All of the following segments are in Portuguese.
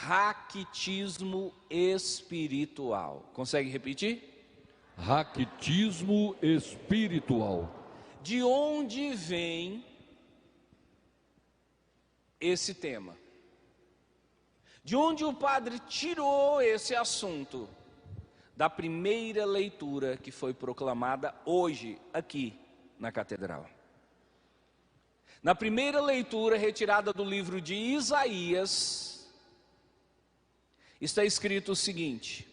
raquitismo espiritual. Consegue repetir? Raquitismo espiritual. De onde vem esse tema? De onde o padre tirou esse assunto? Da primeira leitura que foi proclamada hoje aqui na catedral. Na primeira leitura retirada do livro de Isaías, está escrito o seguinte: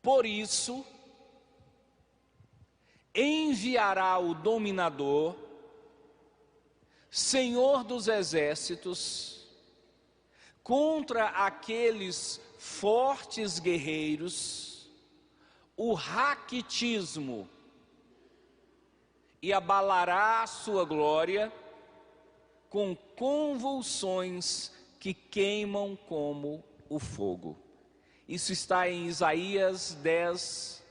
por isso enviará o dominador, Senhor dos exércitos, contra aqueles fortes guerreiros, o raquitismo, e abalará a sua glória com convulsões que queimam como o fogo. Isso está em Isaías 10,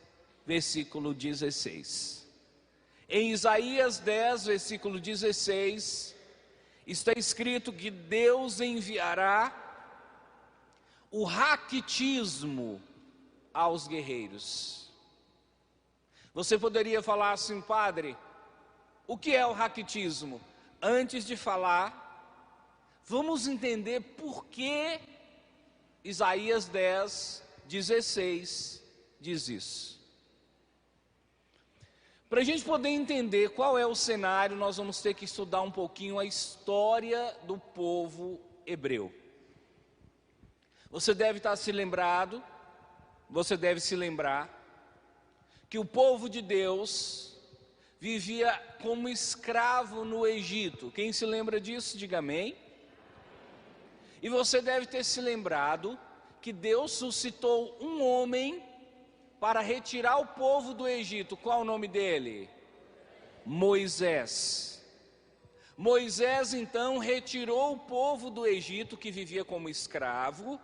versículo 16. Em Isaías 10, versículo 16, está escrito que Deus enviará o raquitismo aos guerreiros. Você poderia falar assim: padre, o que é o raquitismo? Antes de falar, vamos entender por que Isaías 10, 16 diz isso. Para a gente poder entender qual é o cenário, nós vamos ter que estudar um pouquinho a história do povo hebreu. Você deve se lembrar que o povo de Deus vivia como escravo no Egito. Quem se lembra disso, diga amém. E você deve ter se lembrado que Deus suscitou um homem para retirar o povo do Egito. Qual o nome dele? Moisés. Moisés então retirou o povo do Egito, que vivia como escravo,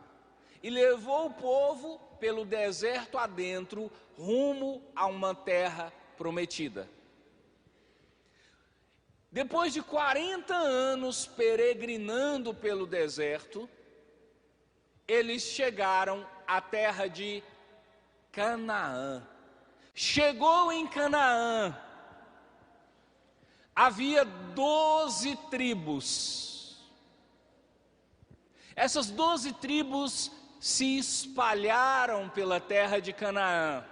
e levou o povo pelo deserto adentro, rumo a uma terra prometida. Depois de 40 anos peregrinando pelo deserto, eles chegaram à terra de Canaã. Chegou em Canaã, havia 12 tribos. Essas 12 tribos se espalharam pela terra de Canaã.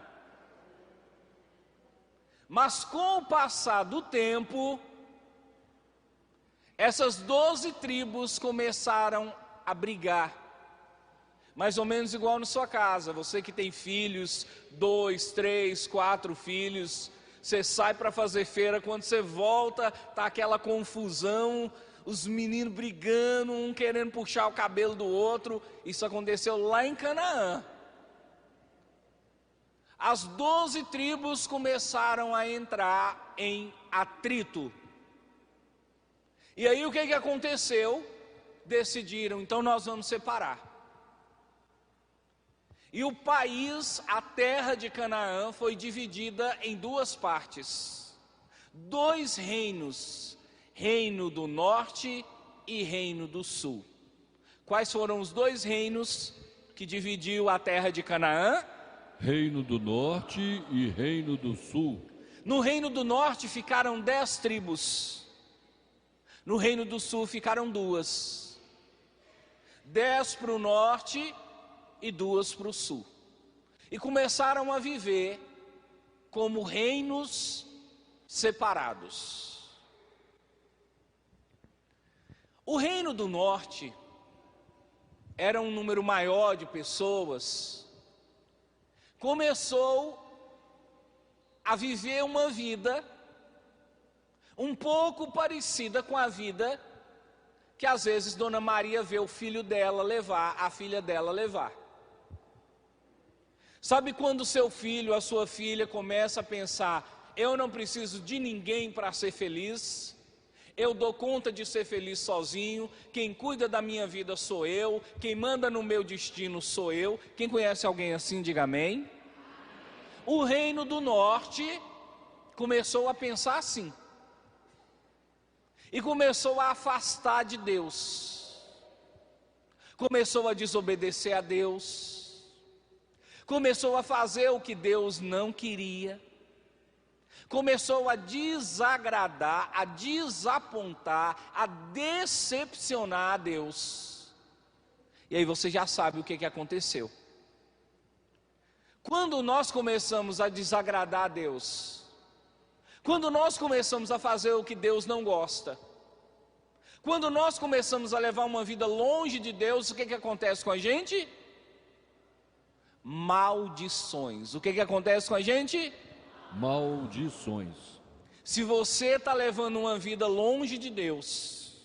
Mas com o passar do tempo, essas 12 tribos começaram a brigar. Mais ou menos igual na sua casa. Você que tem filhos, 2, 3, 4 filhos, você sai para fazer feira, quando você volta, tá aquela confusão, os meninos brigando, um querendo puxar o cabelo do outro. Isso aconteceu lá em Canaã. As 12 tribos começaram a entrar em atrito. E aí o que aconteceu? Decidiram, então nós vamos separar. E o país, a terra de Canaã, foi dividida em duas partes. 2 reinos, reino do norte e reino do sul. Quais foram os 2 reinos que dividiu a terra de Canaã? Reino do norte e reino do sul. No reino do norte ficaram 10 tribos. No reino do sul ficaram 2. 10 para o norte e 2 para o sul. E começaram a viver como reinos separados. O reino do norte era um número maior de pessoas. Começou a viver uma vida um pouco parecida com a vida que às vezes Dona Maria vê o filho dela levar, a filha dela levar. Sabe quando seu filho, a sua filha começa a pensar: eu não preciso de ninguém para ser feliz, eu dou conta de ser feliz sozinho, quem cuida da minha vida sou eu, quem manda no meu destino sou eu. Quem conhece alguém assim, diga amém. O reino do norte começou a pensar assim, e começou a afastar de Deus. começou a desobedecer a Deus, começou a fazer o que Deus não queria, começou a desagradar, a desapontar, a decepcionar a Deus. E aí você já sabe o que aconteceu. Quando nós começamos a desagradar a Deus, quando nós começamos a fazer o que Deus não gosta, quando nós começamos a levar uma vida longe de Deus, o que acontece com a gente? Maldições. O que acontece com a gente? Maldições. Se você está levando uma vida longe de Deus,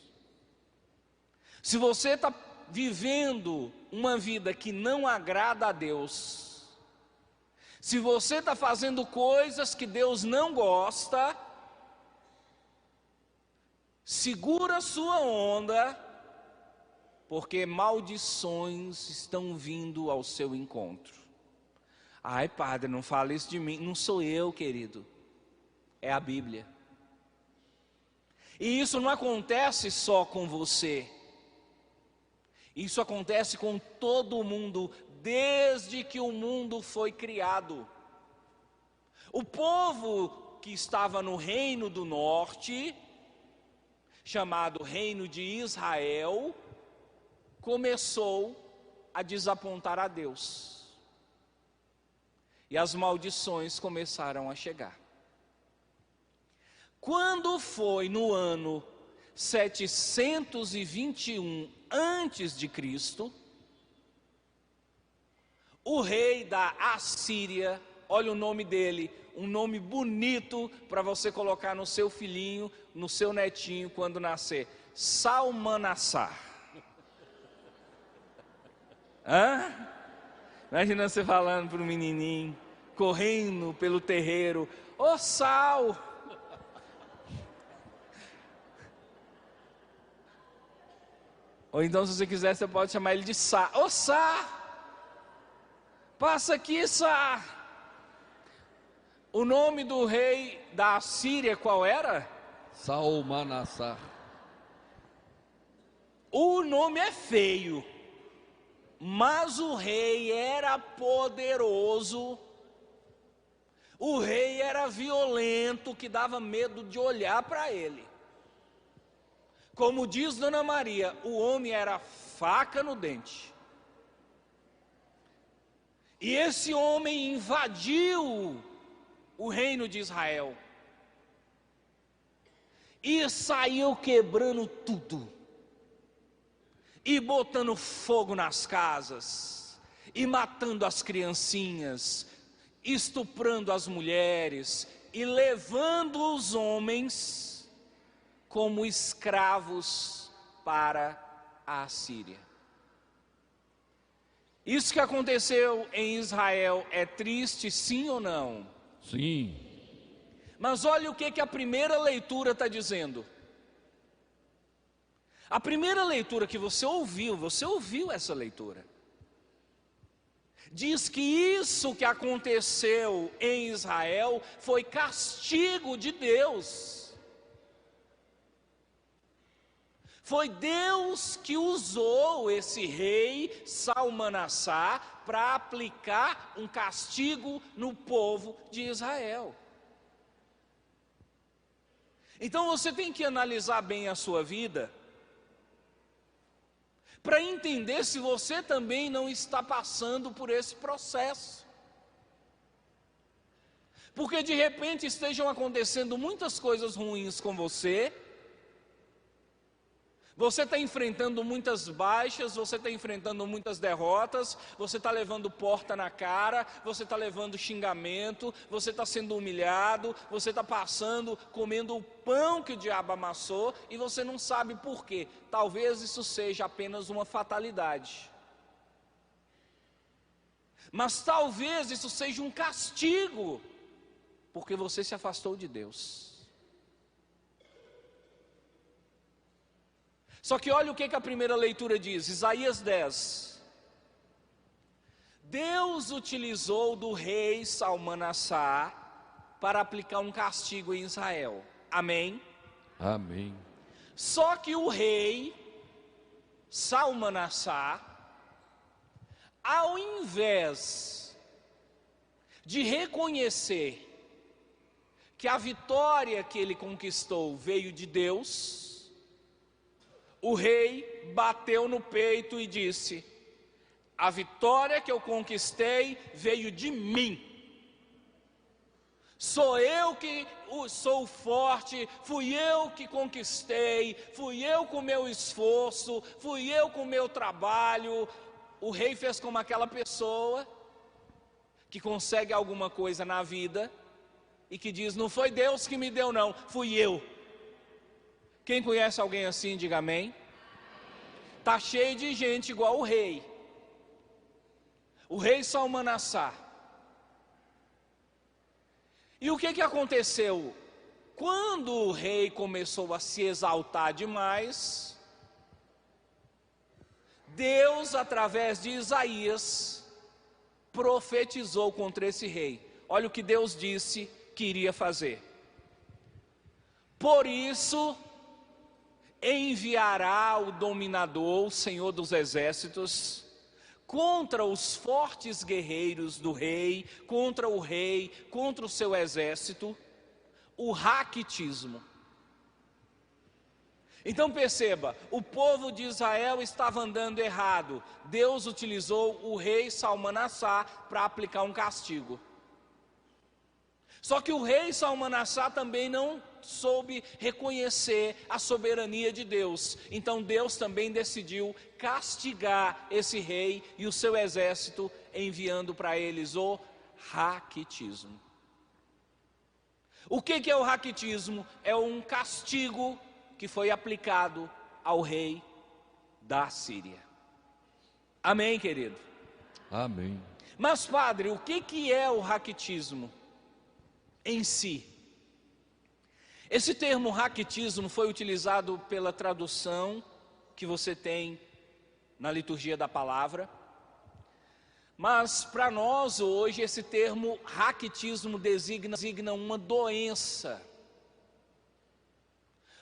se você está vivendo uma vida que não agrada a Deus, se você está fazendo coisas que Deus não gosta, segura a sua onda, porque maldições estão vindo ao seu encontro. Ai, padre, não fala isso de mim. Não sou eu, querido, é a Bíblia. E isso não acontece só com você, isso acontece com todo mundo, desde que o mundo foi criado. O povo que estava no reino do norte, chamado Reino de Israel, começou a desapontar a Deus. E as maldições começaram a chegar. Quando foi no ano 721 antes de Cristo, o rei da Assíria, olha o nome dele, um nome bonito para você colocar no seu filhinho, no seu netinho quando nascer, Salmanassar. Imagina você falando para o menininho, correndo pelo terreiro, ô Sal! Ou então, se você quiser, você pode chamar ele de Sá. Ô Sá! Passa aqui, Sá! O nome do rei da Assíria qual era? Salmanassar. O nome é feio, mas o rei era poderoso, o rei era violento, que dava medo de olhar para ele. Como diz Dona Maria, o homem era faca no dente. E esse homem invadiu o reino de Israel e saiu quebrando tudo, e botando fogo nas casas, e matando as criancinhas, estuprando as mulheres, e levando os homens como escravos para a Assíria. Isso que aconteceu em Israel é triste, sim ou não? Sim. Mas olha o que a primeira leitura está dizendo. A primeira leitura que você ouviu essa leitura. Diz que isso que aconteceu em Israel foi castigo de Deus. Foi Deus que usou esse rei Salmanassar para aplicar um castigo no povo de Israel. Então você tem que analisar bem a sua vida, para entender se você também não está passando por esse processo. Porque de repente estejam acontecendo muitas coisas ruins com você, você está enfrentando muitas baixas, você está enfrentando muitas derrotas, você está levando porta na cara, você está levando xingamento, você está sendo humilhado, você está comendo o pão que o diabo amassou, e você não sabe por quê. Talvez isso seja apenas uma fatalidade, mas talvez isso seja um castigo, porque você se afastou de Deus. Só que olha o que a primeira leitura diz, Isaías 10. Deus utilizou do rei Salmanassar para aplicar um castigo em Israel. Amém? Amém. Só que o rei Salmanassar ao invés de reconhecer que a vitória que ele conquistou veio de Deus, o rei bateu no peito e disse: a vitória que eu conquistei veio de mim. Sou eu que sou forte, fui eu que conquistei, fui eu com meu esforço, fui eu com meu trabalho. O rei fez como aquela pessoa que consegue alguma coisa na vida e que diz: não foi Deus que me deu não, fui eu. Quem conhece alguém assim, diga amém. Está cheio de gente igual o rei Salmanassar. E o que aconteceu? Quando o rei começou a se exaltar demais, Deus, através de Isaías, profetizou contra esse rei. Olha o que Deus disse que iria fazer: por isso enviará o dominador, o Senhor dos exércitos, contra os fortes guerreiros do rei, contra o rei, contra o seu exército, o raquitismo. Então perceba, o povo de Israel estava andando errado. Deus utilizou o rei Salmanassar para aplicar um castigo. Só que o rei Salmanassar também não soube reconhecer a soberania de Deus. Então Deus também decidiu castigar esse rei e o seu exército, enviando para eles o raquitismo. O que é o raquitismo? É um castigo que foi aplicado ao rei da Síria. Amém, querido? Amém. Mas, padre, o que é o raquitismo em si? Esse termo raquitismo foi utilizado pela tradução que você tem na liturgia da palavra, mas para nós hoje esse termo raquitismo designa uma doença.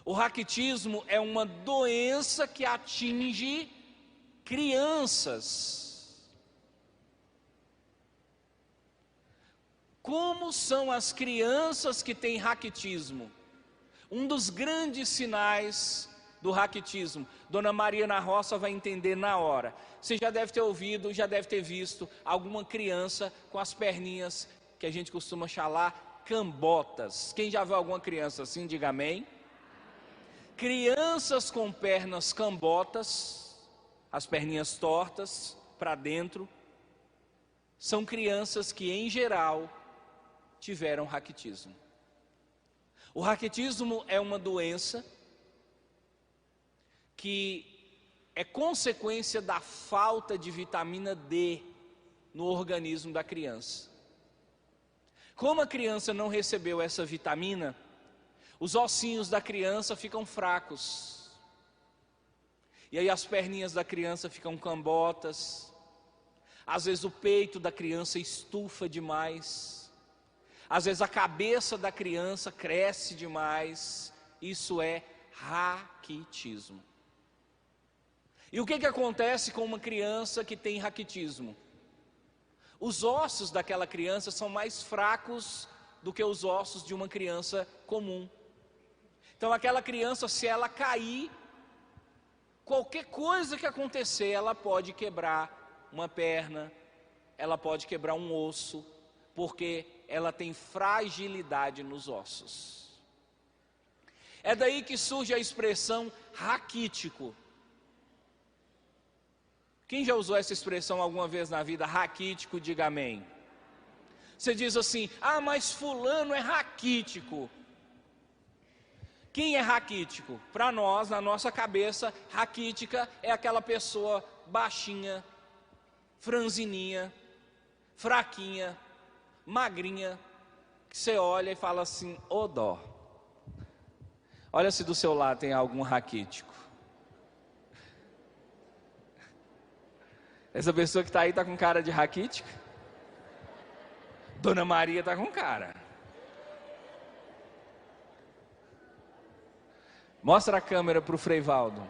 O raquitismo é uma doença que atinge crianças. Como são as crianças que têm raquitismo? Um dos grandes sinais do raquitismo, Dona Maria na Roça vai entender na hora. Você já deve ter ouvido, já deve ter visto alguma criança com as perninhas que a gente costuma chamar cambotas. Quem já viu alguma criança assim, diga amém. Crianças com pernas cambotas, as perninhas tortas para dentro, são crianças que em geral tiveram raquitismo. O raquitismo é uma doença que é consequência da falta de vitamina D no organismo da criança. Como a criança não recebeu essa vitamina, os ossinhos da criança ficam fracos. E aí as perninhas da criança ficam cambotas. Às vezes o peito da criança estufa demais. Às vezes a cabeça da criança cresce demais. Isso é raquitismo. E o que acontece com uma criança que tem raquitismo? Os ossos daquela criança são mais fracos do que os ossos de uma criança comum. Então aquela criança, se ela cair, qualquer coisa que acontecer, ela pode quebrar uma perna, ela pode quebrar um osso, porque ela tem fragilidade nos ossos. É daí que surge a expressão raquítico. Quem já usou essa expressão alguma vez na vida, raquítico, diga amém. Você diz assim: ah, mas fulano é raquítico. Quem é raquítico? Para nós, na nossa cabeça, raquítica é aquela pessoa baixinha, franzininha, fraquinha, magrinha, que você olha e fala assim: ô dó. Olha se do seu lado tem algum raquítico. Essa pessoa que está aí está com cara de raquítica? Dona Maria está com cara. Mostra a câmera para o Frei Valdo.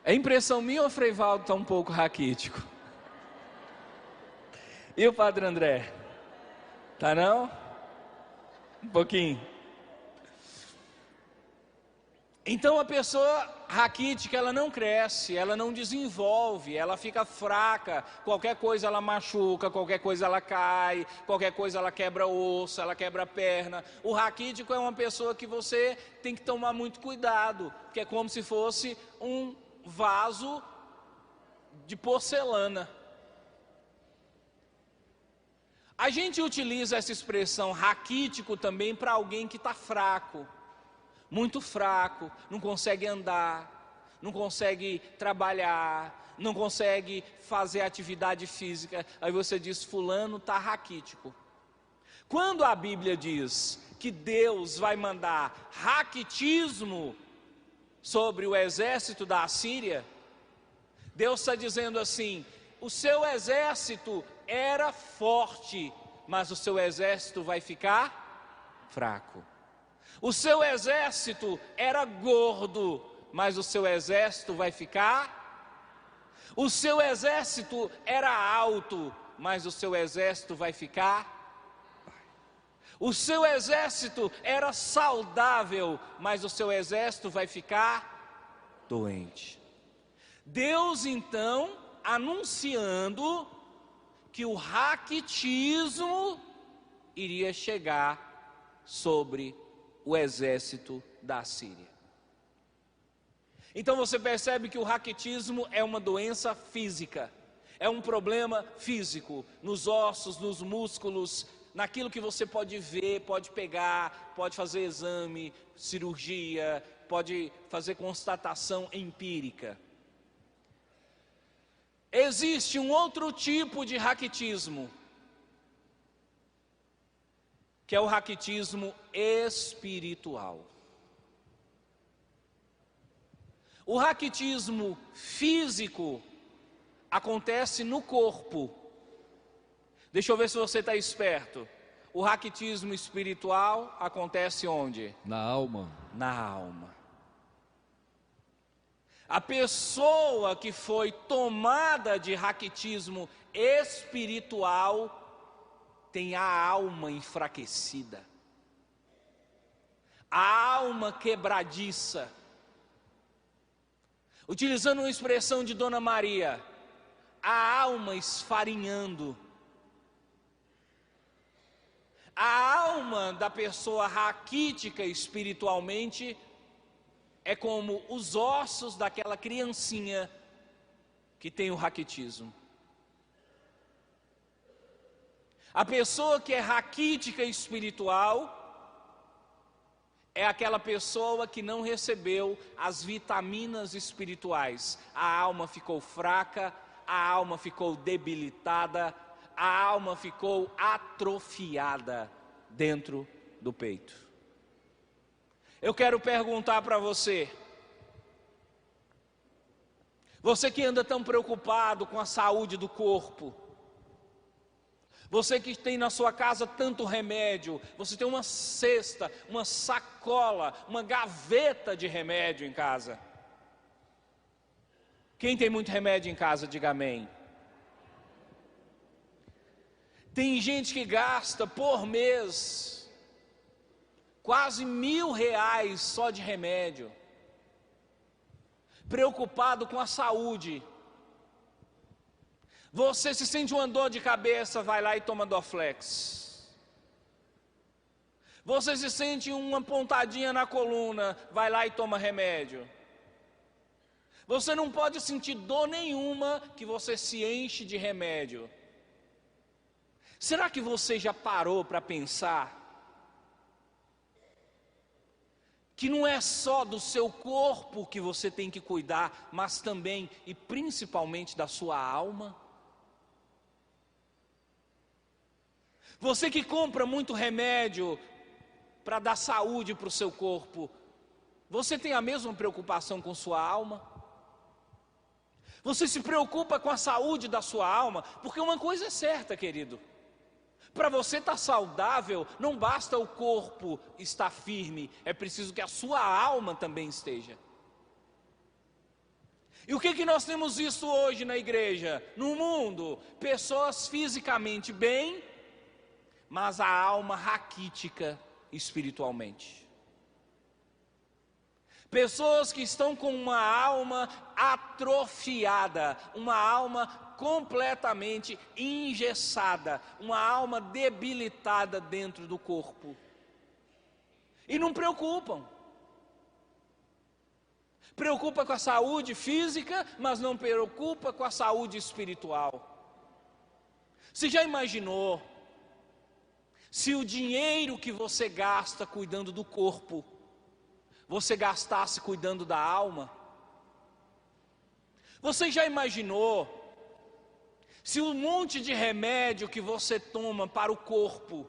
É impressão minha ou o Frei Valdo está um pouco raquítico? E o Padre André? Tá não? Um pouquinho. Então a pessoa raquítica, ela não cresce, ela não desenvolve, ela fica fraca, qualquer coisa ela machuca, qualquer coisa ela cai, qualquer coisa ela quebra osso, ela quebra a perna. O raquítico é uma pessoa que você tem que tomar muito cuidado, que é como se fosse um vaso de porcelana. A gente utiliza essa expressão raquítico também para alguém que está fraco, muito fraco, não consegue andar, não consegue trabalhar, não consegue fazer atividade física. Aí você diz, fulano está raquítico. Quando a Bíblia diz que Deus vai mandar raquitismo sobre o exército da Assíria, Deus está dizendo assim: o seu exército era forte, mas o seu exército vai ficar fraco. O seu exército era gordo, mas o seu exército vai ficar. O seu exército era alto, mas o seu exército vai ficar. O seu exército era saudável, mas o seu exército vai ficar doente. Deus então anunciando que o raquitismo iria chegar sobre o exército da Assíria. Então você percebe que o raquitismo é uma doença física, é um problema físico, nos ossos, nos músculos, naquilo que você pode ver, pode pegar, pode fazer exame, cirurgia, pode fazer constatação empírica. Existe um outro tipo de raquitismo, que é o raquitismo espiritual. O raquitismo físico acontece no corpo. Deixa eu ver se você está esperto. O raquitismo espiritual acontece onde? Na alma. Na alma. A pessoa que foi tomada de raquitismo espiritual tem a alma enfraquecida, a alma quebradiça. Utilizando uma expressão de Dona Maria, a alma esfarinhando. A alma da pessoa raquítica espiritualmente é como os ossos daquela criancinha que tem o raquitismo. A pessoa que é raquítica espiritual é aquela pessoa que não recebeu as vitaminas espirituais. A alma ficou fraca, a alma ficou debilitada, a alma ficou atrofiada dentro do peito. Eu quero perguntar para você, você que anda tão preocupado com a saúde do corpo, você que tem na sua casa tanto remédio, você tem uma cesta, uma sacola, uma gaveta de remédio em casa. Quem tem muito remédio em casa, diga amém. Tem gente que gasta por mês quase R$1.000 só de remédio, preocupado com a saúde. Você se sente uma dor de cabeça, vai lá e toma Dorflex. Você se sente uma pontadinha na coluna, vai lá e toma remédio. Você não pode sentir dor nenhuma que você se enche de remédio. Será que você já parou para pensar que não é só do seu corpo que você tem que cuidar, mas também e principalmente da sua alma? Você que compra muito remédio para dar saúde para o seu corpo, você tem a mesma preocupação com sua alma? Você se preocupa com a saúde da sua alma? Porque uma coisa é certa, querido, para você estar saudável, não basta o corpo estar firme, é preciso que a sua alma também esteja. E o que nós temos visto hoje na igreja, no mundo? Pessoas fisicamente bem, mas a alma raquítica espiritualmente. Pessoas que estão com uma alma atrofiada, uma alma completamente engessada, uma alma debilitada dentro do corpo. E não preocupam. Preocupa com a saúde física, mas não preocupa com a saúde espiritual. Você já imaginou se o dinheiro que você gasta cuidando do corpo, você gastasse cuidando da alma? Você já imaginou se um monte de remédio que você toma para o corpo,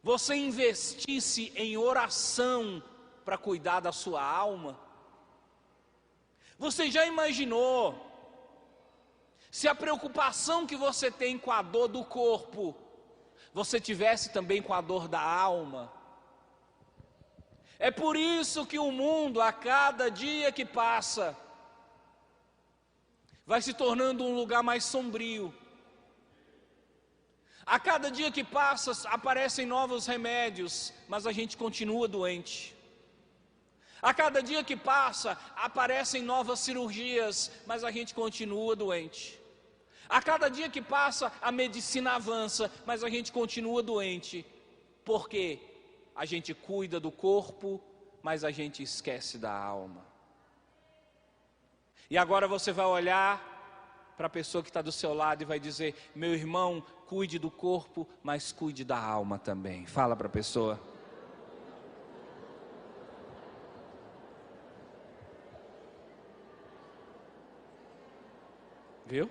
você investisse em oração para cuidar da sua alma? Você já imaginou se a preocupação que você tem com a dor do corpo, você tivesse também com a dor da alma? É por isso que o mundo, a cada dia que passa, vai se tornando um lugar mais sombrio. A cada dia que passa, aparecem novos remédios, mas a gente continua doente. A cada dia que passa, aparecem novas cirurgias, mas a gente continua doente. A cada dia que passa, a medicina avança, mas a gente continua doente. Por quê? A gente cuida do corpo, mas a gente esquece da alma. E agora você vai olhar para a pessoa que está do seu lado e vai dizer: meu irmão, cuide do corpo, mas cuide da alma também. Fala para a pessoa. Viu?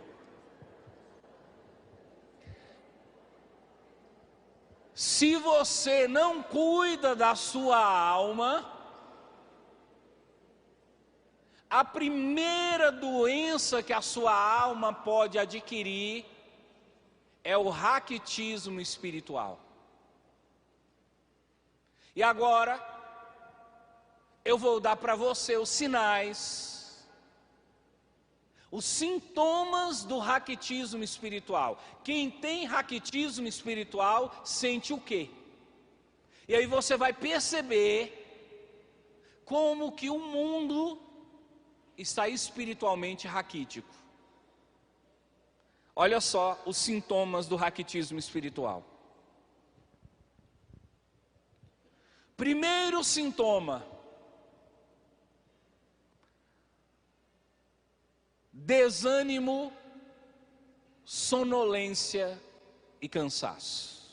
Se você não cuida da sua alma, a primeira doença que a sua alma pode adquirir é o raquitismo espiritual. E agora, eu vou dar para você os sinais, os sintomas do raquitismo espiritual. Quem tem raquitismo espiritual sente o quê? E aí você vai perceber como que o mundo está espiritualmente raquítico. Olha só os sintomas do raquitismo espiritual. Primeiro sintoma: desânimo, sonolência e cansaço.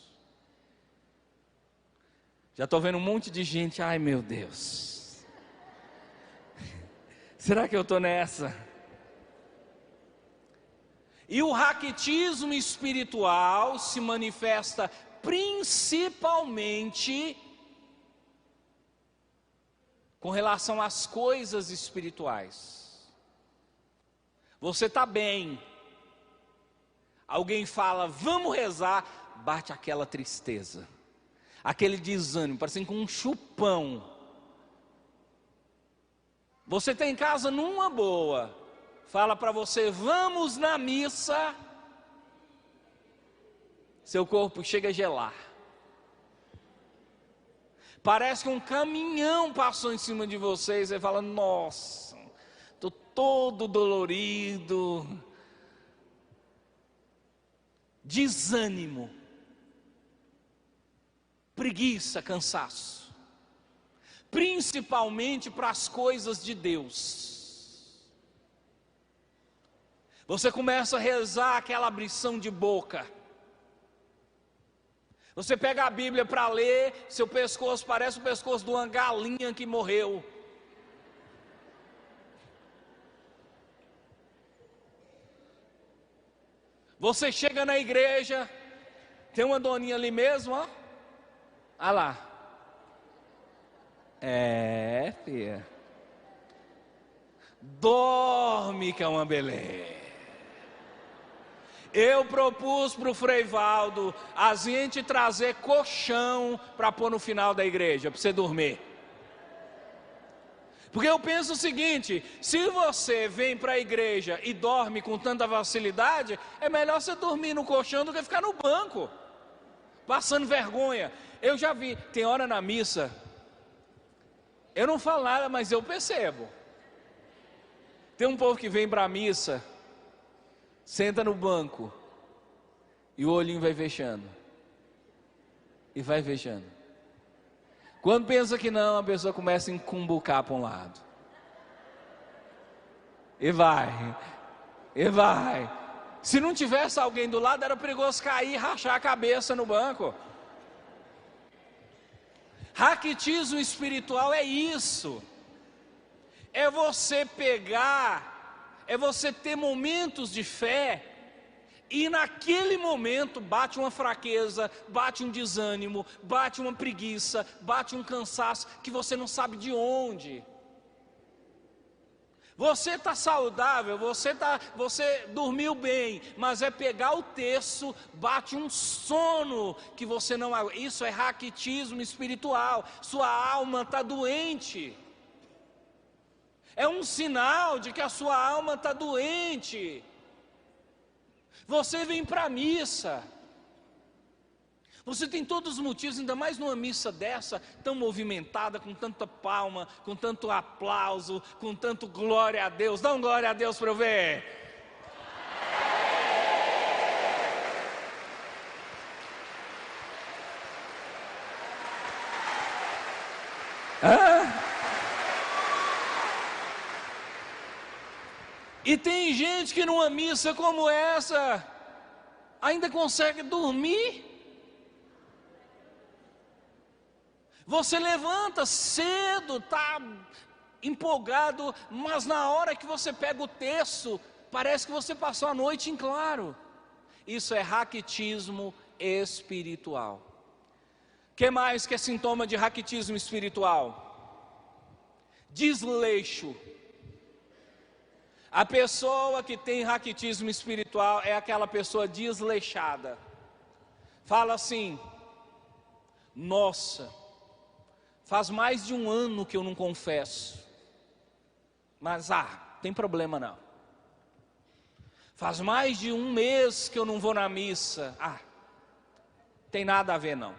Já estou vendo um monte de gente, ai meu Deus, será que eu estou nessa? E o raquitismo espiritual se manifesta principalmente com relação às coisas espirituais. Você está bem, alguém fala, vamos rezar, bate aquela tristeza, aquele desânimo, parecendo com um chupão. Você está em casa numa boa, fala para você, vamos na missa, seu corpo chega a gelar. Parece que um caminhão passou em cima de você e você fala, nossa, estou todo dolorido. Desânimo, preguiça, cansaço, principalmente para as coisas de Deus. Você começa a rezar aquela abrição de boca. Você pega a Bíblia para ler, seu pescoço parece o pescoço de uma galinha que morreu. Você chega na igreja, tem uma doninha ali mesmo, ó. Olha lá. É, filha. Dorme que é uma beleza. Eu propus para o Frei Valdo a gente trazer colchão para pôr no final da igreja, para você dormir. Porque eu penso o seguinte: se você vem para a igreja e dorme com tanta facilidade, é melhor você dormir no colchão do que ficar no banco, passando vergonha. Eu já vi, tem hora na missa, eu não falo nada, mas eu percebo. Tem um povo que vem para a missa, senta no banco, e o olhinho vai fechando, e vai fechando. Quando pensa que não, a pessoa começa a encumbucar para um lado, e vai. Se não tivesse alguém do lado, era perigoso cair e rachar a cabeça no banco. Raquitismo espiritual é isso. É você pegar, é você ter momentos de fé, e naquele momento bate uma fraqueza, bate um desânimo, bate uma preguiça, bate um cansaço que você não sabe de onde. Você está saudável, você dormiu bem, mas é pegar o terço, bate um sono que você não... Isso é raquitismo espiritual. Sua alma está doente. É um sinal de que a sua alma está doente. Você vem para a missa, você tem todos os motivos, ainda mais numa missa dessa, tão movimentada, com tanta palma, com tanto aplauso, com tanto glória a Deus. Dá um glória a Deus para eu ver. E tem gente que numa missa como essa ainda consegue dormir. Você levanta cedo, está empolgado, mas na hora que você pega o terço, parece que você passou a noite em claro. Isso é raquitismo espiritual. O que mais que é sintoma de raquitismo espiritual? Desleixo. A pessoa que tem raquitismo espiritual é aquela pessoa desleixada. Fala assim: nossa, faz mais de um ano que eu não confesso, mas tem problema não. Faz mais de um mês que eu não vou na missa, tem nada a ver não.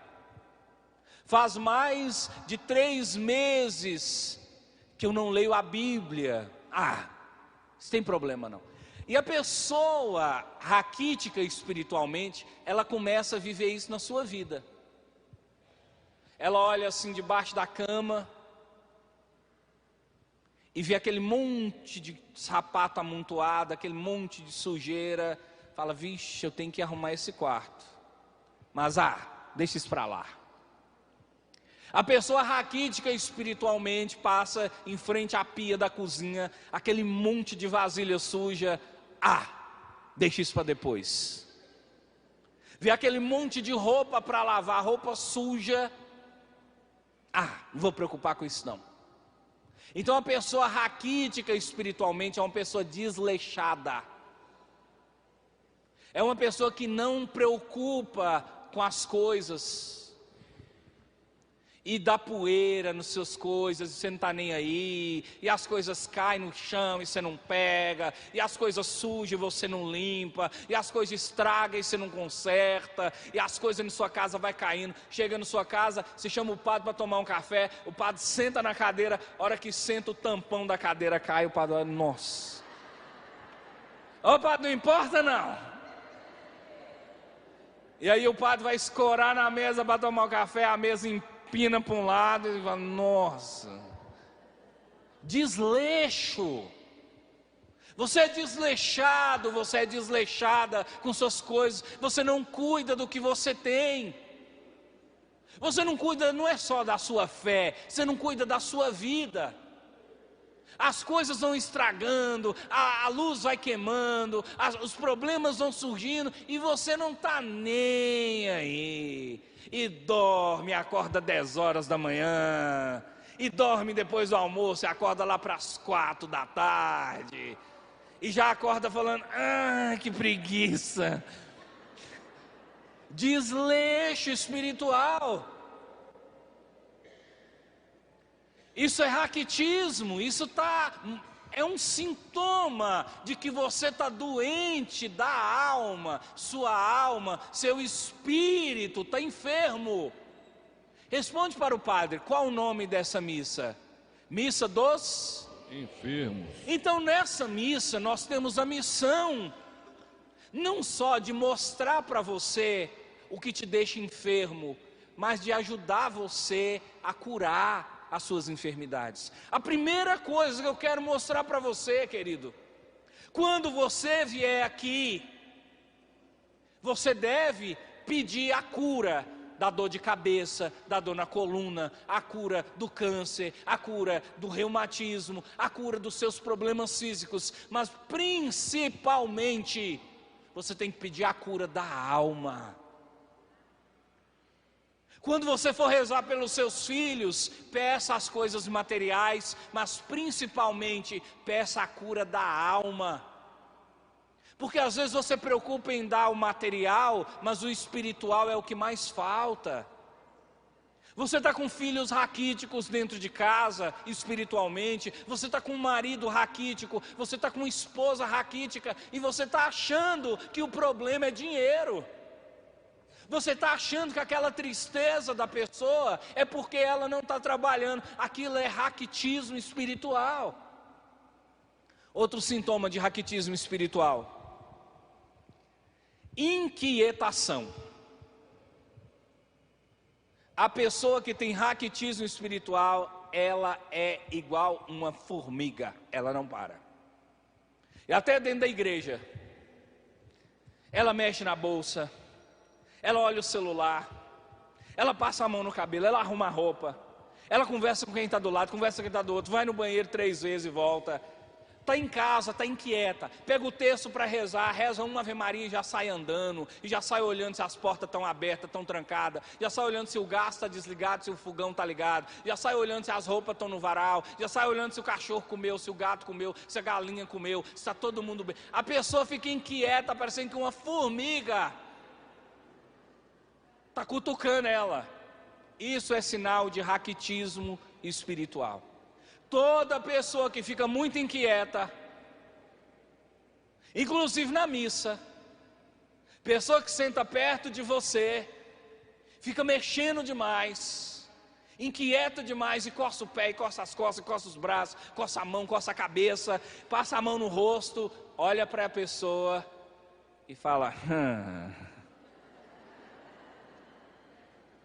Faz mais de 3 meses que eu não leio a Bíblia, isso tem problema não. E a pessoa raquítica espiritualmente, ela começa a viver isso na sua vida. Ela olha assim debaixo da cama e vê aquele monte de sapato amontoado, aquele monte de sujeira. Fala: vixe, eu tenho que arrumar esse quarto. Mas deixa isso para lá. A pessoa raquítica espiritualmente passa em frente à pia da cozinha, aquele monte de vasilha suja. Deixa isso para depois. Vê aquele monte de roupa para lavar, roupa suja. Não vou preocupar com isso não. Então a pessoa raquítica espiritualmente é uma pessoa desleixada. É uma pessoa que não preocupa com as coisas. E dá poeira nas suas coisas, e você não está nem aí. E as coisas caem no chão e você não pega. E as coisas sujas e você não limpa. E as coisas estragam e você não conserta. E as coisas na sua casa vai caindo. Chega na sua casa, você chama o padre para tomar um café. O padre senta na cadeira. A hora que senta, o tampão da cadeira cai. O padre olha: nossa. Ô padre, não importa não. E aí o padre vai escorar na mesa para tomar o café. A mesa empina para um lado e fala: nossa, desleixo. Você é desleixado, você é desleixada com suas coisas. Você não cuida do que você tem. Você não cuida, não é só da sua fé, você não cuida da sua vida. As coisas vão estragando, a luz vai queimando, os problemas vão surgindo e você não está nem aí. E dorme, acorda 10 horas da manhã, e dorme depois do almoço, e acorda lá para as 4 da tarde, e já acorda falando: que preguiça. Desleixo espiritual. Isso é raquitismo, é um sintoma de que você está doente da alma, sua alma, seu espírito está enfermo. Responde para o padre, qual o nome dessa missa? Missa dos Enfermos. Então nessa missa nós temos a missão, não só de mostrar para você o que te deixa enfermo, mas de ajudar você a curar as suas enfermidades. A primeira coisa que eu quero mostrar para você, querido, quando você vier aqui, você deve pedir a cura da dor de cabeça, da dor na coluna, a cura do câncer, a cura do reumatismo, a cura dos seus problemas físicos, mas principalmente, você tem que pedir a cura da alma. Quando você for rezar pelos seus filhos, peça as coisas materiais, mas principalmente peça a cura da alma. Porque às vezes você preocupa em dar o material, mas o espiritual é o que mais falta. Você está com filhos raquíticos dentro de casa, espiritualmente. Você está com um marido raquítico, você está com uma esposa raquítica, e você está achando que o problema é dinheiro. Você está achando que aquela tristeza da pessoa é porque ela não está trabalhando. Aquilo é raquitismo espiritual. Outro sintoma de raquitismo espiritual: inquietação. A pessoa que tem raquitismo espiritual, ela é igual uma formiga, ela não para. E até dentro da igreja, ela mexe na bolsa, ela olha o celular, ela passa a mão no cabelo, ela arruma a roupa, ela conversa com quem está do lado, conversa com quem está do outro, vai no banheiro 3 vezes e volta. Está em casa, está inquieta, pega o texto para rezar, reza uma Ave Maria e já sai andando, e já sai olhando se as portas estão abertas, estão trancadas, já sai olhando se o gás está desligado, se o fogão está ligado, já sai olhando se as roupas estão no varal, já sai olhando se o cachorro comeu, se o gato comeu, se a galinha comeu, se está todo mundo bem. A pessoa fica inquieta, parecendo que uma formiga está cutucando ela. Isso é sinal de raquitismo espiritual. Toda pessoa que fica muito inquieta, inclusive na missa, pessoa que senta perto de você, fica mexendo demais, inquieta demais, e coça o pé, e coça as costas, e coça os braços, coça a mão, coça a cabeça, passa a mão no rosto, olha para a pessoa e fala: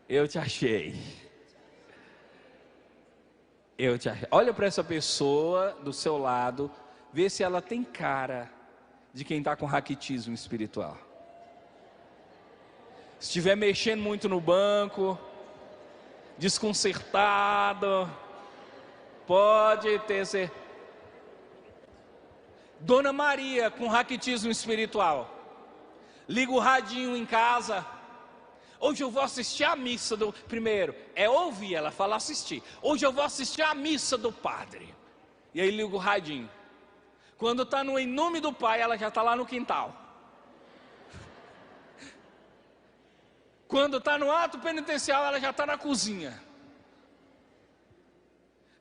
eu te achei. Olha para essa pessoa do seu lado, vê se ela tem cara de quem está com raquitismo espiritual. Se estiver mexendo muito no banco, desconcertado, pode ter certeza. Dona Maria com raquitismo espiritual, liga o radinho em casa. Hoje eu vou assistir a missa do... Primeiro, é ouvir, ela fala assistir. Hoje eu vou assistir a missa do padre. E aí liga o radinho. Quando está no Em Nome do Pai, ela já está lá no quintal. Quando está no ato penitencial, ela já está na cozinha.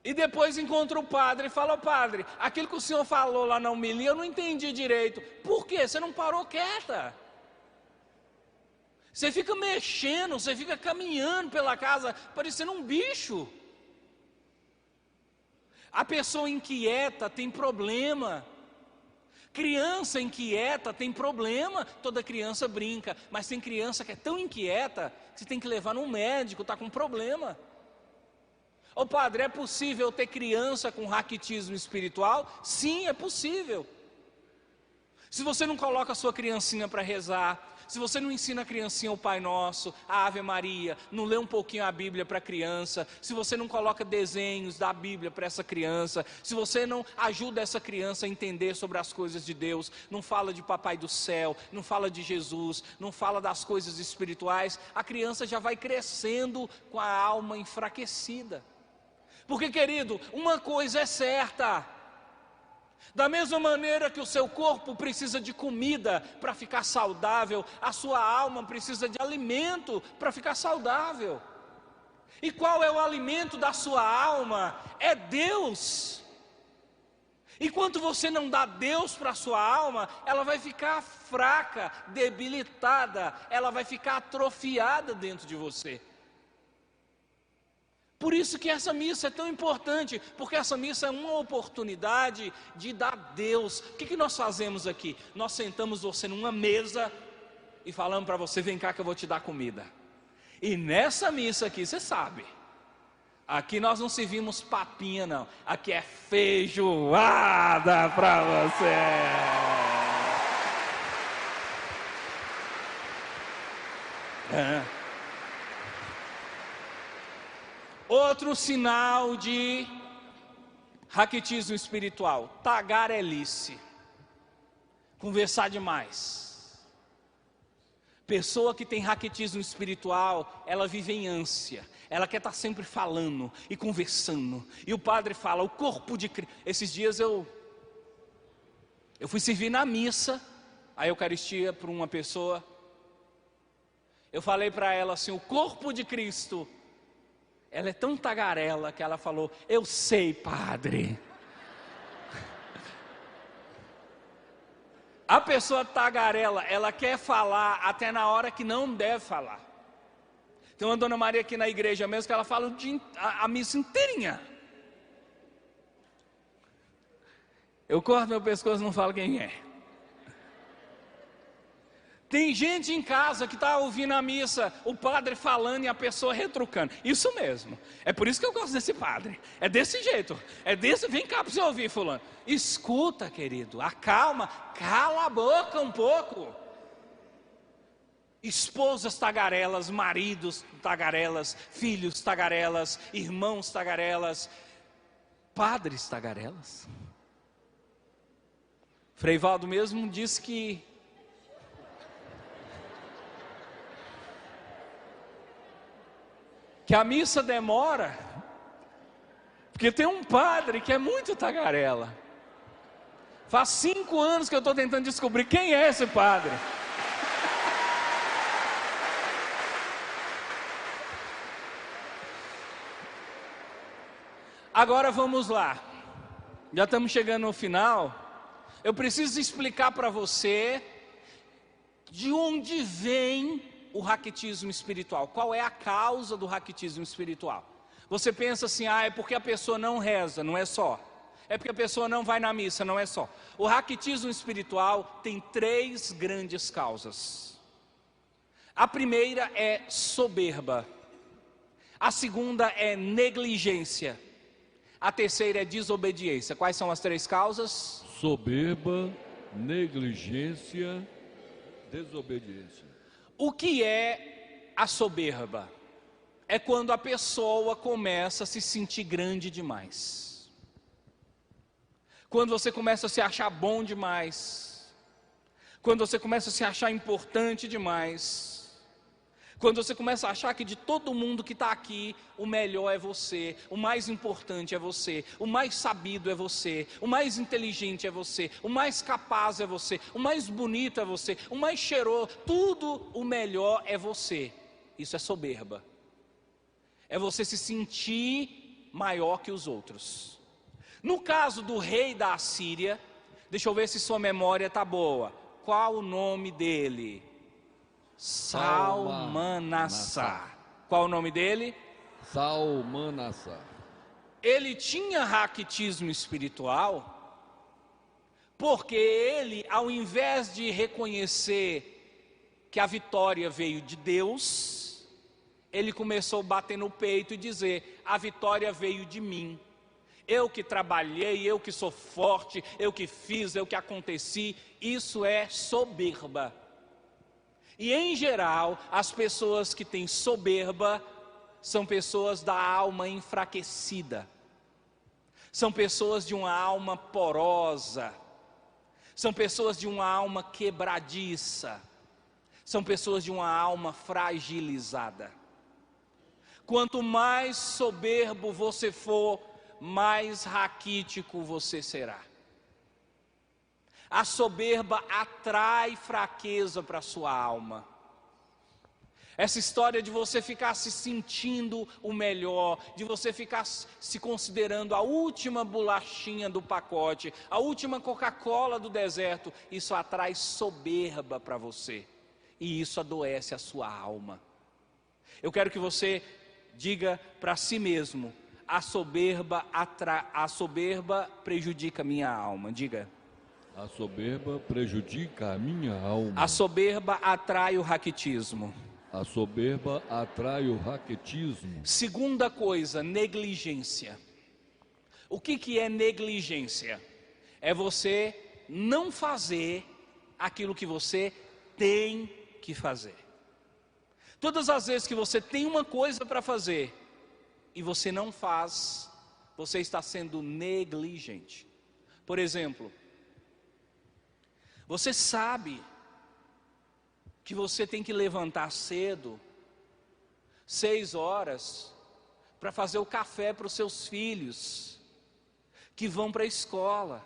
E depois encontra o padre e fala: padre, aquilo que o senhor falou lá na homilia, eu não entendi direito. Por quê? Você não parou quieta? Você fica mexendo, você fica caminhando pela casa, parecendo um bicho. A pessoa inquieta tem problema. Criança inquieta tem problema. Toda criança brinca, mas tem criança que é tão inquieta que você tem que levar no médico, está com problema. Ô padre, é possível ter criança com raquitismo espiritual? Sim, é possível. Se você não coloca a sua criancinha para rezar, se você não ensina a criancinha o Pai Nosso, a Ave Maria, não lê um pouquinho a Bíblia para a criança, se você não coloca desenhos da Bíblia para essa criança, se você não ajuda essa criança a entender sobre as coisas de Deus, não fala de Papai do Céu, não fala de Jesus, não fala das coisas espirituais, a criança já vai crescendo com a alma enfraquecida. Porque, querido, uma coisa é certa: da mesma maneira que o seu corpo precisa de comida para ficar saudável, a sua alma precisa de alimento para ficar saudável. E qual é o alimento da sua alma? É Deus. Enquanto você não dá Deus para a sua alma, ela vai ficar fraca, debilitada, ela vai ficar atrofiada dentro de você. Por isso que essa missa é tão importante, porque essa missa é uma oportunidade de dar Deus. O que nós fazemos aqui? Nós sentamos você numa mesa e falamos para você: vem cá que eu vou te dar comida. E nessa missa aqui, você sabe, aqui nós não servimos papinha não, aqui é feijoada para você. Outro sinal de raquitismo espiritual: tagarelice, conversar demais. Pessoa que tem raquitismo espiritual, ela vive em ânsia, ela quer estar sempre falando e conversando. E o padre fala: o corpo de Cristo. Esses dias eu fui servir na missa a Eucaristia para uma pessoa. Eu falei para ela assim: o corpo de Cristo. Ela é tão tagarela que ela falou: eu sei, padre. A pessoa tagarela, ela quer falar até na hora que não deve falar. Tem uma Dona Maria aqui na igreja mesmo que ela fala a missa inteirinha. Eu corto meu pescoço e não falo quem é. Tem gente em casa que está ouvindo a missa, o padre falando e a pessoa retrucando. Isso mesmo. É por isso que eu gosto desse padre. É desse jeito. É desse. Vem cá para você ouvir, fulano. Escuta, querido. Acalma. Cala a boca um pouco. Esposas tagarelas, maridos tagarelas, filhos tagarelas, irmãos tagarelas, padres tagarelas. Frei Valdo mesmo disse que a missa demora, porque tem um padre que é muito tagarela. Faz 5 anos que eu estou tentando descobrir quem é esse padre. Agora vamos lá, já estamos chegando no final. Eu preciso explicar para você de onde vem o raquitismo espiritual. Qual é a causa do raquitismo espiritual? Você pensa assim: é porque a pessoa não reza. Não é só. É porque a pessoa não vai na missa. Não é só. O raquitismo espiritual tem 3 grandes causas. A primeira é soberba. A segunda é negligência. A terceira é desobediência. Quais são as 3 causas? Soberba, negligência, desobediência. O que é a soberba? É quando a pessoa começa a se sentir grande demais. Quando você começa a se achar bom demais. Quando você começa a se achar importante demais. Quando você começa a achar que de todo mundo que está aqui, o melhor é você, o mais importante é você, o mais sabido é você, o mais inteligente é você, o mais capaz é você, o mais bonito é você, o mais cheiroso, tudo o melhor é você. Isso é soberba. É você se sentir maior que os outros. No caso do rei da Assíria, deixa eu ver se sua memória está boa. Qual o nome dele? Salmanassar. Qual o nome dele? Salmanassar. Ele tinha raquitismo espiritual, porque ele, ao invés de reconhecer que a vitória veio de Deus, ele começou a bater no peito e dizer: a vitória veio de mim. Eu que trabalhei, eu que sou forte, eu que fiz, eu que aconteci. Isso é soberba. E em geral, as pessoas que têm soberba são pessoas da alma enfraquecida. São pessoas de uma alma porosa. São pessoas de uma alma quebradiça. São pessoas de uma alma fragilizada. Quanto mais soberbo você for, mais raquítico você será. A soberba atrai fraqueza para a sua alma. Essa história de você ficar se sentindo o melhor, de você ficar se considerando a última bolachinha do pacote, a última Coca-Cola do deserto, isso atrai soberba para você. E isso adoece a sua alma. Eu quero que você diga para si mesmo: a soberba prejudica a minha alma. Diga. A soberba prejudica a minha alma. A soberba atrai o raquitismo. A soberba atrai o raquetismo. Segunda coisa, negligência. O que é negligência? É você não fazer aquilo que você tem que fazer. Todas as vezes que você tem uma coisa para fazer e você não faz, você está sendo negligente. Por exemplo, você sabe que você tem que levantar cedo, 6 horas, para fazer o café para os seus filhos, que vão para a escola.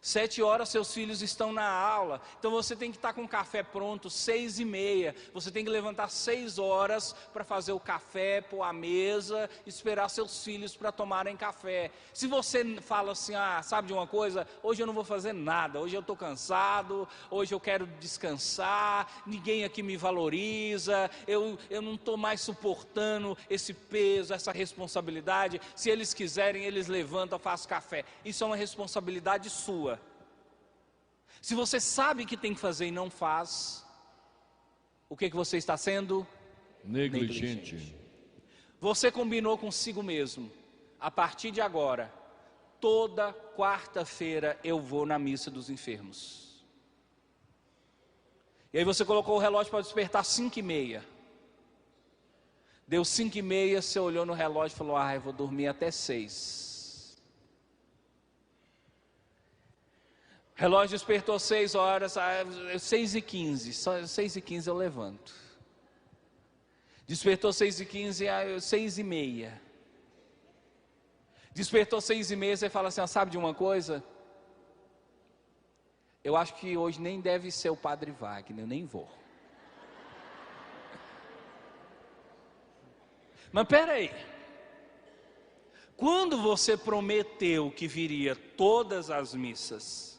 7 horas seus filhos estão na aula, então você tem que estar com o café pronto 6:30, você tem que levantar 6 horas para fazer o café, pôr a mesa, esperar seus filhos para tomarem café. Se você fala assim, sabe de uma coisa, hoje eu não vou fazer nada, hoje eu estou cansado, hoje eu quero descansar, ninguém aqui me valoriza, eu não estou mais suportando esse peso, essa responsabilidade, se eles quiserem eles levantam, fazem café, isso é uma responsabilidade sua. Se você sabe que tem que fazer e não faz, o que você está sendo? Negligente. Você combinou consigo mesmo: a partir de agora, toda quarta-feira eu vou na missa dos enfermos. E aí você colocou o relógio para despertar 5:30. Deu 5:30, você olhou no relógio e falou: eu vou dormir até 6. Relógio despertou 6 horas, 6:15, só 6:15 eu levanto. Despertou 6:15, 6:30. Despertou 6:30, você fala assim, sabe de uma coisa? Eu acho que hoje nem deve ser o Padre Wagner, eu nem vou. Mas peraí, quando você prometeu que viria todas as missas,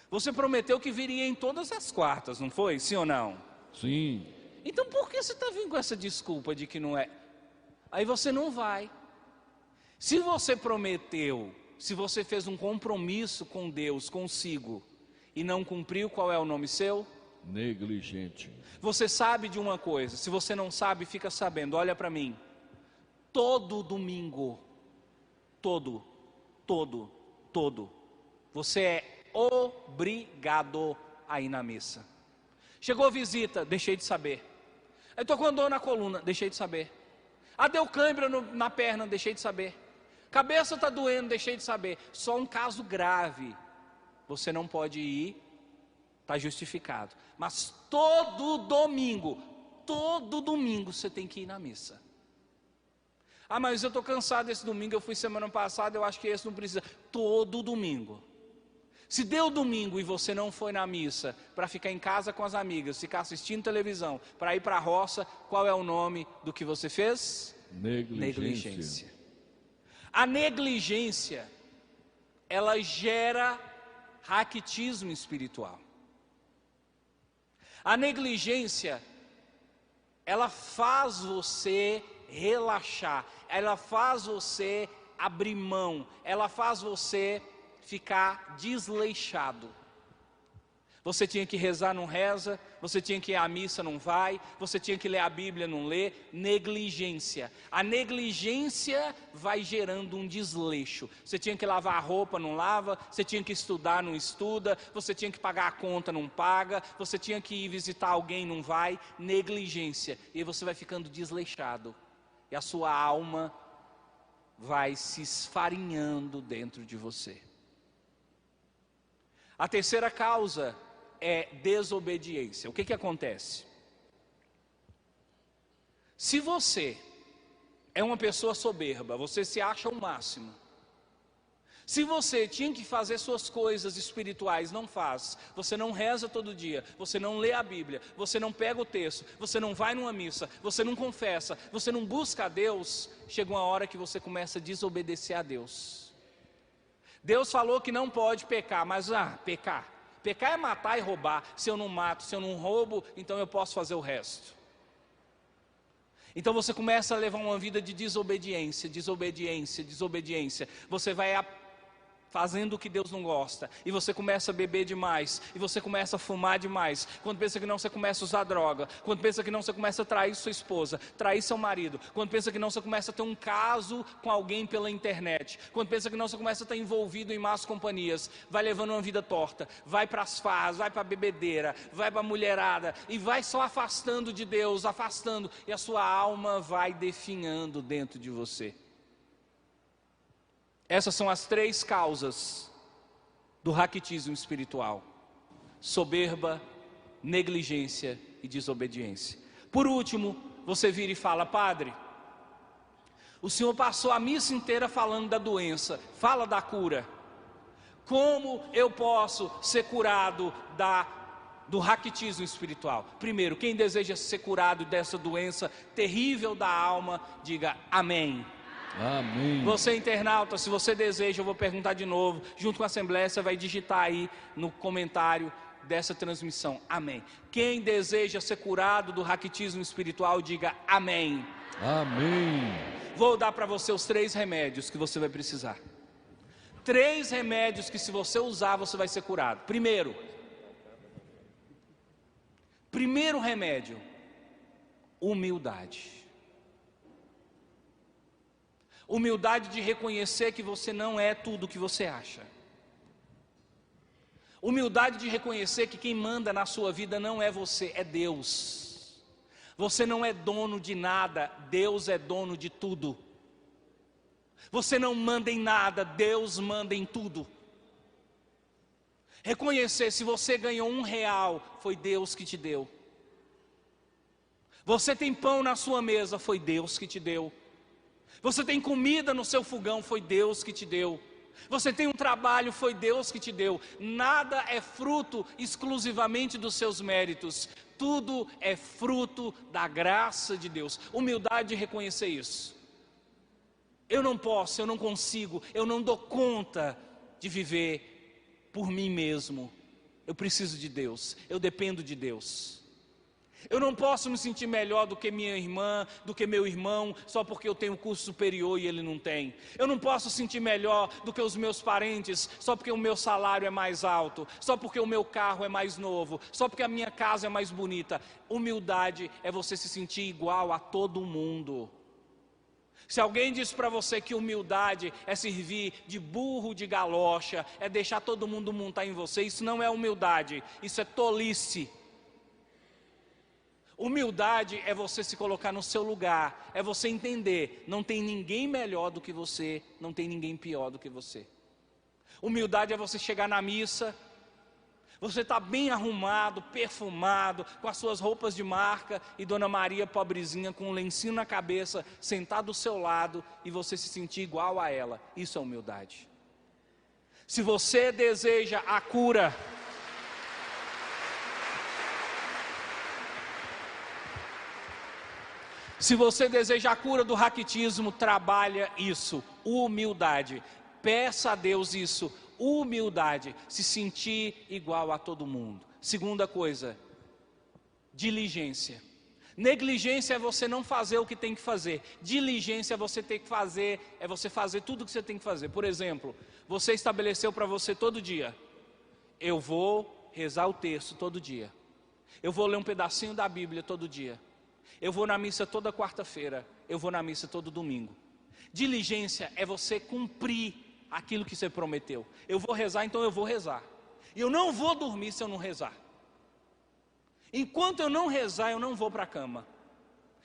você prometeu que viria em todas as quartas, não foi? Sim ou não? Sim. Então por que você está vindo com essa desculpa de que não é? Aí você não vai. Se você prometeu, se você fez um compromisso com Deus, consigo, e não cumpriu, qual é o nome seu? Negligente. Você sabe de uma coisa, se você não sabe, fica sabendo, olha para mim. Todo domingo, todo, você é obrigado a ir na missa. Chegou visita, deixei de saber. Aí estou com dor na coluna, deixei de saber. Deu cãibra na perna, deixei de saber. Cabeça está doendo, deixei de saber. Só um caso grave, você não pode ir, está justificado. Mas todo domingo você tem que ir na missa. Mas eu estou cansado esse domingo, eu fui semana passada, eu acho que esse não precisa. Todo domingo. Se deu domingo e você não foi na missa, para ficar em casa com as amigas, ficar assistindo televisão, para ir para a roça, qual é o nome do que você fez? Negligência. A negligência, ela gera raquitismo espiritual. A negligência, ela faz você relaxar, ela faz você abrir mão, ela faz você ficar desleixado. Você tinha que rezar, não reza, você tinha que ir à missa, não vai, você tinha que ler a Bíblia, não lê. Negligência. A negligência vai gerando um desleixo. Você tinha que lavar a roupa, não lava, você tinha que estudar, não estuda, você tinha que pagar a conta, não paga, você tinha que ir visitar alguém, não vai. Negligência. E aí você vai ficando desleixado. E a sua alma vai se esfarinhando dentro de você. A terceira causa é desobediência. O que acontece? Se você é uma pessoa soberba, você se acha o máximo, Se você tinha que fazer suas coisas espirituais, não faz, você não reza todo dia, você não lê a Bíblia, você não pega o texto, você não vai numa missa, você não confessa, você não busca a Deus, chega uma hora que você começa a desobedecer a Deus. Deus falou que não pode pecar, mas pecar é matar e roubar. Se eu não mato, se eu não roubo, então eu posso fazer o resto. Então você começa a levar uma vida de desobediência. Você vai fazendo o que Deus não gosta, e você começa a beber demais, e você começa a fumar demais. Quando pensa que não, você começa a usar droga. Quando pensa que não, você começa a trair sua esposa, trair seu marido. Quando pensa que não, você começa a ter um caso com alguém pela internet. Quando pensa que não, você começa a estar envolvido em más companhias, vai levando uma vida torta, vai para as farras, vai para a bebedeira, vai para a mulherada, e vai só afastando de Deus, e a sua alma vai definhando dentro de você. Essas são as 3 causas do raquitismo espiritual: soberba, negligência e desobediência. Por último, você vira e fala: padre, o senhor passou a missa inteira falando da doença, fala da cura. Como eu posso ser curado do raquitismo espiritual? Primeiro, quem deseja ser curado dessa doença terrível da alma, diga amém. Amém. Você internauta, se você deseja, eu vou perguntar de novo, junto com a Assembleia, você vai digitar aí no comentário dessa transmissão, amém. Quem deseja ser curado do raquitismo espiritual, diga amém. Amém. Vou dar para você os 3 remédios que você vai precisar. 3 remédios que, se você usar, você vai ser curado. Primeiro remédio: humildade. Humildade de reconhecer que você não é tudo o que você acha. Humildade de reconhecer que quem manda na sua vida não é você, é Deus. Você não é dono de nada, Deus é dono de tudo. Você não manda em nada, Deus manda em tudo. Reconhecer, se você ganhou R$1, foi Deus que te deu. Você tem pão na sua mesa, foi Deus que te deu. Você tem comida no seu fogão, foi Deus que te deu. Você tem um trabalho, foi Deus que te deu. Nada é fruto exclusivamente dos seus méritos. Tudo é fruto da graça de Deus. Humildade de reconhecer isso. Eu não posso, eu não consigo, eu não dou conta de viver por mim mesmo. Eu preciso de Deus, eu dependo de Deus. Eu não posso me sentir melhor do que minha irmã, do que meu irmão, só porque eu tenho curso superior e ele não tem. Eu não posso sentir melhor do que os meus parentes, só porque o meu salário é mais alto, só porque o meu carro é mais novo, só porque a minha casa é mais bonita. Humildade é você se sentir igual a todo mundo. Se alguém diz para você que humildade é servir de burro de galocha, é deixar todo mundo montar em você, isso não é humildade, isso é tolice. Humildade é você se colocar no seu lugar, é você entender, não tem ninguém melhor do que você, não tem ninguém pior do que você. Humildade é você chegar na missa, você está bem arrumado, perfumado, com as suas roupas de marca, e Dona Maria pobrezinha com um lencinho na cabeça, sentada do seu lado, e você se sentir igual a ela. Isso é humildade. Se você deseja a cura, se você deseja a cura do raquitismo, trabalha isso, humildade. Peça a Deus isso, humildade, se sentir igual a todo mundo. Segunda coisa, diligência. Negligência é você não fazer o que tem que fazer. Diligência é você ter que fazer, é você fazer tudo o que você tem que fazer. Por exemplo, você estabeleceu para você todo dia: eu vou rezar o texto todo dia, eu vou ler um pedacinho da Bíblia todo dia, eu vou na missa toda quarta-feira, eu vou na missa todo domingo. Diligência é você cumprir aquilo que você prometeu. Eu vou rezar, então eu vou rezar. E eu não vou dormir se eu não rezar. Enquanto eu não rezar, eu não vou para a cama.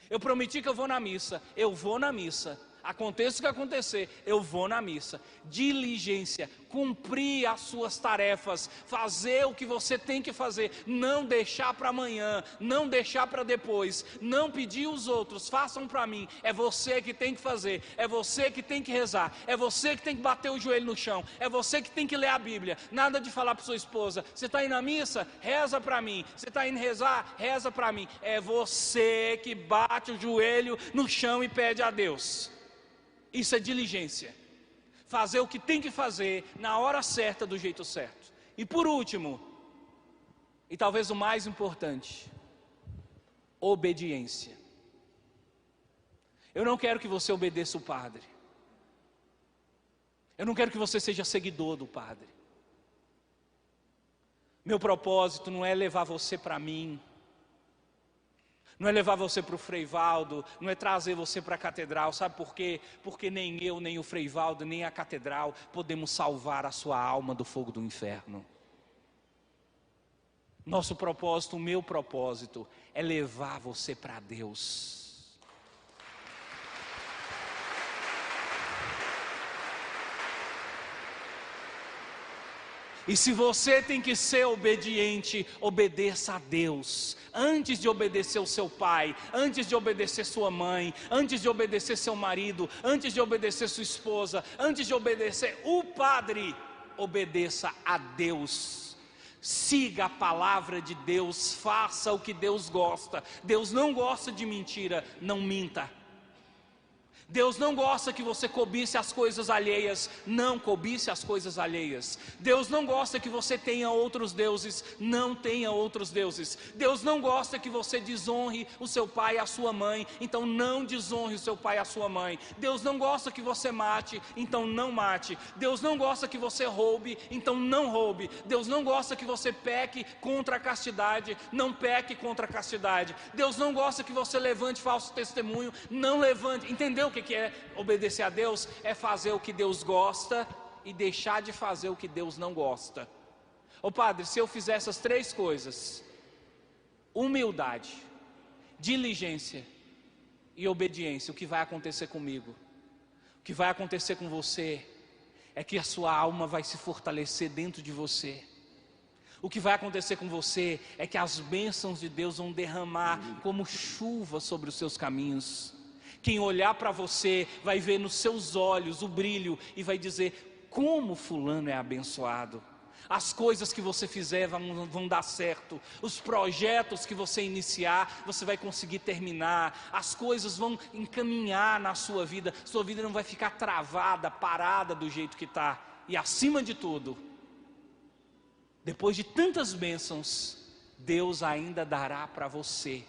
Eu prometi que eu vou na missa, eu vou na missa. Aconteça o que acontecer, eu vou na missa. Diligência, cumprir as suas tarefas, fazer o que você tem que fazer, não deixar para amanhã, não deixar para depois, não pedir os outros, façam para mim. É você que tem que fazer, é você que tem que rezar, é você que tem que bater o joelho no chão, é você que tem que ler a Bíblia. Nada de falar para sua esposa: você está indo na missa? Reza para mim. Você está indo rezar? Reza para mim. É você que bate o joelho no chão e pede a Deus. Isso é diligência, fazer o que tem que fazer na hora certa, do jeito certo. E por último, e talvez o mais importante, obediência. Eu não quero que você obedeça o padre, eu não quero que você seja seguidor do padre. Meu propósito não é levar você para mim, não é levar você para o Frei Valdo, não é trazer você para a catedral. Sabe por quê? Porque nem eu, nem o Frei Valdo, nem a catedral podemos salvar a sua alma do fogo do inferno. Nosso propósito, o meu propósito, é levar você para Deus. E se você tem que ser obediente, obedeça a Deus. Antes de obedecer o seu pai, antes de obedecer sua mãe, antes de obedecer seu marido, antes de obedecer sua esposa, antes de obedecer o padre, obedeça a Deus. Siga a palavra de Deus, faça o que Deus gosta. Deus não gosta de mentira, não minta. Deus não gosta que você cobice as coisas alheias, não cobice as coisas alheias. Deus não gosta que você tenha outros deuses, não tenha outros deuses. Deus não gosta que você desonre o seu pai e a sua mãe, então não desonre o seu pai e a sua mãe. Deus não gosta que você mate, então não mate. Deus não gosta que você roube, então não roube. Deus não gosta que você peque contra a castidade, não peque contra a castidade. Deus não gosta que você levante falso testemunho, não levante. Entendeu o que é obedecer a Deus? É fazer o que Deus gosta e deixar de fazer o que Deus não gosta. Ô padre, se eu fizer essas 3 coisas, humildade, diligência e obediência, o que vai acontecer comigo? O que vai acontecer com você é que a sua alma vai se fortalecer dentro de você. O que vai acontecer com você é que as bênçãos de Deus vão derramar como chuva sobre os seus caminhos. Quem olhar para você vai ver nos seus olhos o brilho e vai dizer: como fulano é abençoado. As coisas que você fizer vão dar certo. Os projetos que você iniciar, você vai conseguir terminar. As coisas vão encaminhar na sua vida. Sua vida não vai ficar travada, parada do jeito que está. E acima de tudo, depois de tantas bênçãos, Deus ainda dará para você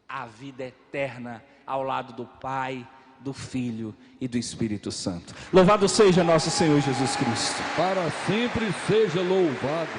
a vida eterna ao lado do Pai, do Filho e do Espírito Santo. Louvado seja nosso Senhor Jesus Cristo. Para sempre seja louvado.